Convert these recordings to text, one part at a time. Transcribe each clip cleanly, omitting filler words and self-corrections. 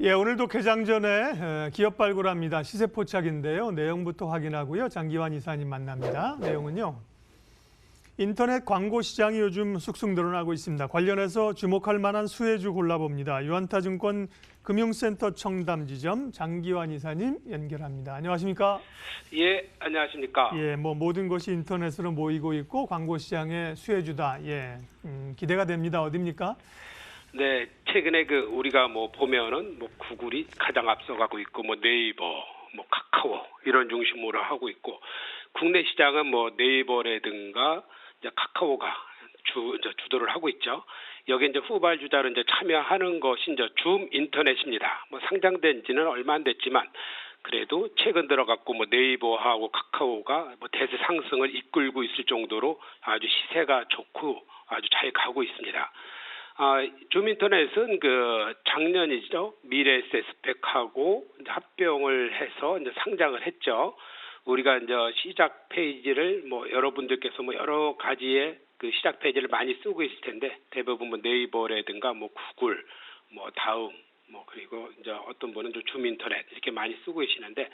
예, 오늘도 개장 전에 기업 발굴합니다. 시세 포착인데요. 내용부터 확인하고요. 장기환 이사님 만납니다. 내용은요. 인터넷 광고 시장이 요즘 쑥쑥 늘어나고 있습니다. 관련해서 주목할 만한 수혜주 골라봅니다. 유한타증권 금융센터 청담지점 장기환 이사님 연결합니다. 안녕하십니까? 예, 안녕하십니까? 예, 모든 것이 인터넷으로 모이고 있고 광고 시장의 수혜주다. 예, 기대가 됩니다. 어디입니까? 네, 최근에 우리가 보면은 구글이 가장 앞서가고 있고 네이버, 카카오 이런 중심으로 하고 있고 국내 시장은 네이버라든가 이제 카카오가 주도를 하고 있죠. 여기 이제 후발주자로 이제 참여하는 것이 이제 줌 인터넷입니다. 상장된 지는 얼마 안 됐지만 그래도 최근 들어갔고 네이버하고 카카오가 대세 상승을 이끌고 있을 정도로 아주 시세가 좋고 아주 잘 가고 있습니다. 줌인터넷은 작년이죠. 미래에셋 스펙하고 합병을 해서 이제 상장을 했죠. 우리가 이제 시작 페이지를 여러분들께서 여러 가지의 시작 페이지를 많이 쓰고 있을 텐데 대부분 네이버라든가 구글, 다음, 그리고 이제 어떤 분은 줌인터넷 이렇게 많이 쓰고 계시는데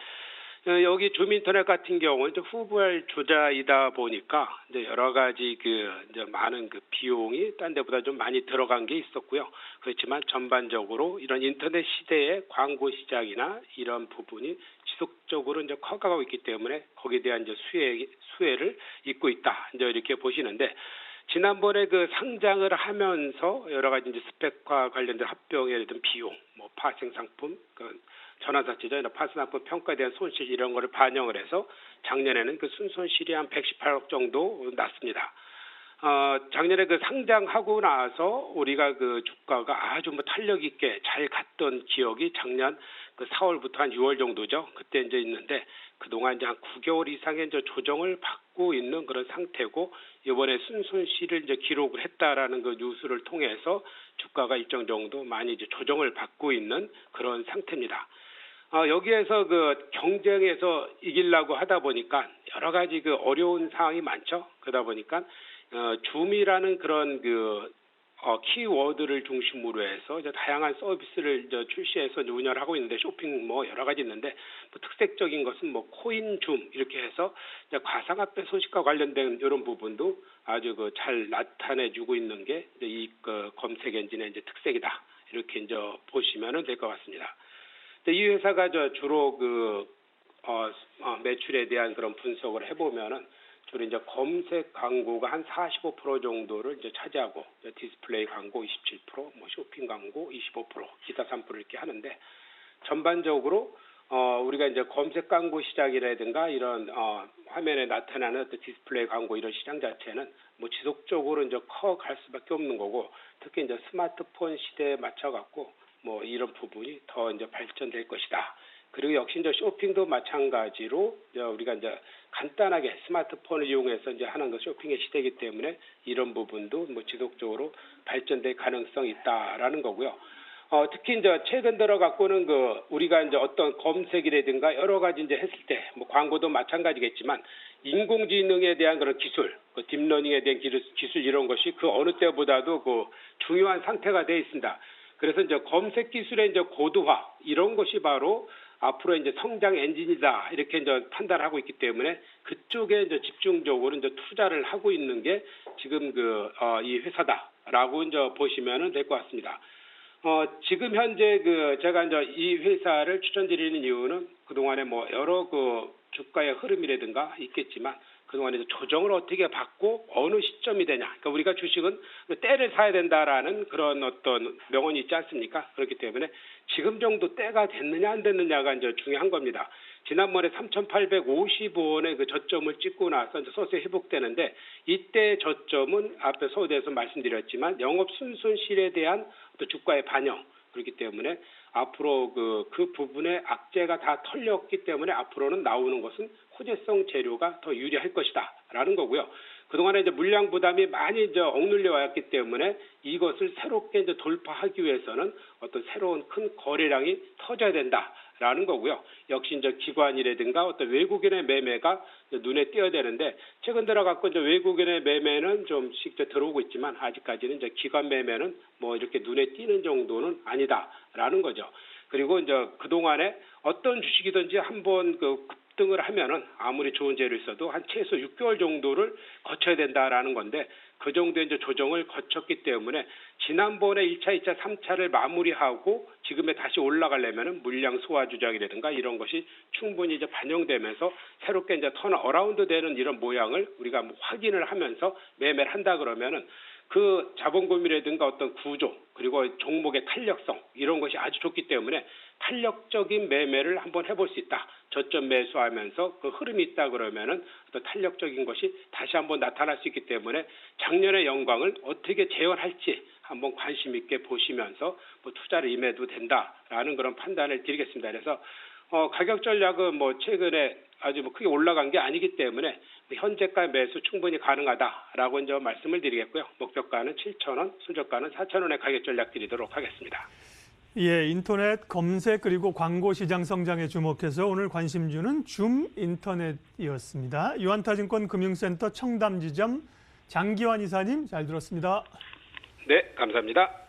여기 줌인터넷 같은 경우는 후발 주자이다 보니까 이제 여러 가지 이제 많은 비용이 딴 데보다 좀 많이 들어간 게 있었고요. 그렇지만 전반적으로 이런 인터넷 시대의 광고 시장이나 이런 부분이 지속적으로 이제 커가고 있기 때문에 거기에 대한 이제 수혜를 잇고 있다. 이제 이렇게 보시는데 지난번에 상장을 하면서 여러 가지 이제 스펙과 관련된 합병에 대한 비용, 파생 상품, 전환사치죠. 파생 상품 평가에 대한 손실 이런 거를 반영을 해서 작년에는 순손실이 한 118억 정도 났습니다. 작년에 상장하고 나서 우리가 주가가 아주 탄력 있게 잘 갔던 기억이 작년 4월부터 한 6월 정도죠. 그때 이제 있는데 그동안 이제 한 9개월 이상의 이제 조정을 받고 있는 그런 상태고 이번에 순손실을 이제 기록을 했다라는 뉴스를 통해서 주가가 일정 정도 많이 이제 조정을 받고 있는 그런 상태입니다. 여기에서 경쟁에서 이기려고 하다 보니까 여러 가지 어려운 사항이 많죠. 그러다 보니까 줌이라는 그런 키워드를 중심으로 해서 이제 다양한 서비스를 이제 출시해서 이제 운영을 하고 있는데 쇼핑 여러 가지 있는데 특색적인 것은 코인 줌 이렇게 해서 이제 가상화폐 소식과 관련된 이런 부분도 아주 잘 나타내주고 있는 게 이 검색 엔진의 이제 특색이다. 이렇게 이제 보시면은 될 것 같습니다. 이 회사가 주로 매출에 대한 그런 분석을 해보면은 주로 이제 검색 광고가 한 45% 정도를 이제 차지하고 디스플레이 광고 27%, 쇼핑 광고 25%, 기타 3% 이렇게 하는데 전반적으로 우리가 이제 검색 광고 시장이라든가 이런 화면에 나타나는 디스플레이 광고 이런 시장 자체는 지속적으로 이제 커갈 수밖에 없는 거고 특히 이제 스마트폰 시대에 맞춰갖고 이런 부분이 더 이제 발전될 것이다. 그리고 역시 이제 쇼핑도 마찬가지로 우리가 이제 간단하게 스마트폰을 이용해서 이제 하는 쇼핑의 시대이기 때문에 이런 부분도 지속적으로 발전될 가능성이 있다라는 거고요. 특히 이제 최근 들어 갖고는 우리가 이제 어떤 검색이라든가 여러 가지 이제 했을 때 광고도 마찬가지겠지만 인공지능에 대한 그런 기술, 딥러닝에 대한 기술 이런 것이 어느 때보다도 중요한 상태가 되어 있습니다. 그래서 이제 검색 기술의 이제 고도화 이런 것이 바로 앞으로 이제 성장 엔진이다 이렇게 이제 판단하고 있기 때문에 그쪽에 이제 집중적으로 이제 투자를 하고 있는 게 지금 이 회사다라고 이제 보시면은 될 것 같습니다. 지금 현재 제가 이제 이 회사를 추천드리는 이유는 그동안에 여러 주가의 흐름이라든가 있겠지만 그동안에 조정을 어떻게 받고 어느 시점이 되냐. 그러니까 우리가 주식은 때를 사야 된다라는 그런 어떤 명언이 있지 않습니까? 그렇기 때문에 지금 정도 때가 됐느냐 안 됐느냐가 이제 중요한 겁니다. 지난번에 3,850원의 저점을 찍고 나서 이제 서서히 회복되는데 이때 저점은 앞에 서두에서 말씀드렸지만 영업 순손실에 대한 또 주가의 반영 그렇기 때문에 앞으로 그 부분에 악재가 다 털렸기 때문에 앞으로는 나오는 것은 호재성 재료가 더 유리할 것이다라는 거고요. 그동안에 이제 물량 부담이 많이 이제 억눌려 왔기 때문에 이것을 새롭게 이제 돌파하기 위해서는 어떤 새로운 큰 거래량이 터져야 된다라는 거고요. 역시 이제 기관이라든가 어떤 외국인의 매매가 눈에 띄어야 되는데 최근 들어 갖고 이제 외국인의 매매는 좀씩 들어오고 있지만 아직까지는 이제 기관 매매는 이렇게 눈에 띄는 정도는 아니다라는 거죠. 그리고 이제 그동안에 어떤 주식이든지 한번 그 급등을 하면은 아무리 좋은 재료를 써도 한 최소 6개월 정도를 거쳐야 된다라는 건데 그 정도의 이제 조정을 거쳤기 때문에 지난번에 1차, 2차, 3차를 마무리하고 지금에 다시 올라가려면은 물량 소화 주장이라든가 이런 것이 충분히 이제 반영되면서 새롭게 이제 턴 어라운드 되는 이런 모양을 우리가 뭐 확인을 하면서 매매를 한다 그러면은 그 자본금이라든가 어떤 구조 그리고 종목의 탄력성 이런 것이 아주 좋기 때문에 탄력적인 매매를 한번 해볼 수 있다. 저점 매수하면서 그 흐름이 있다 그러면은 또 탄력적인 것이 다시 한번 나타날 수 있기 때문에 작년의 영광을 어떻게 재현할지 한번 관심 있게 보시면서 뭐 투자를 임해도 된다라는 그런 판단을 드리겠습니다. 그래서 가격 전략은 뭐 최근에 아주 뭐 크게 올라간 게 아니기 때문에 현재가 매수 충분히 가능하다라고 이제 말씀을 드리겠고요. 목표가는 7,000원, 손절가는 4,000원의 가격 전략 드리도록 하겠습니다. 예, 인터넷 검색 그리고 광고 시장 성장에 주목해서 오늘 관심 주는 줌 인터넷이었습니다. 유한타증권 금융센터 청담지점 장기환 이사님 잘 들었습니다. 네, 감사합니다.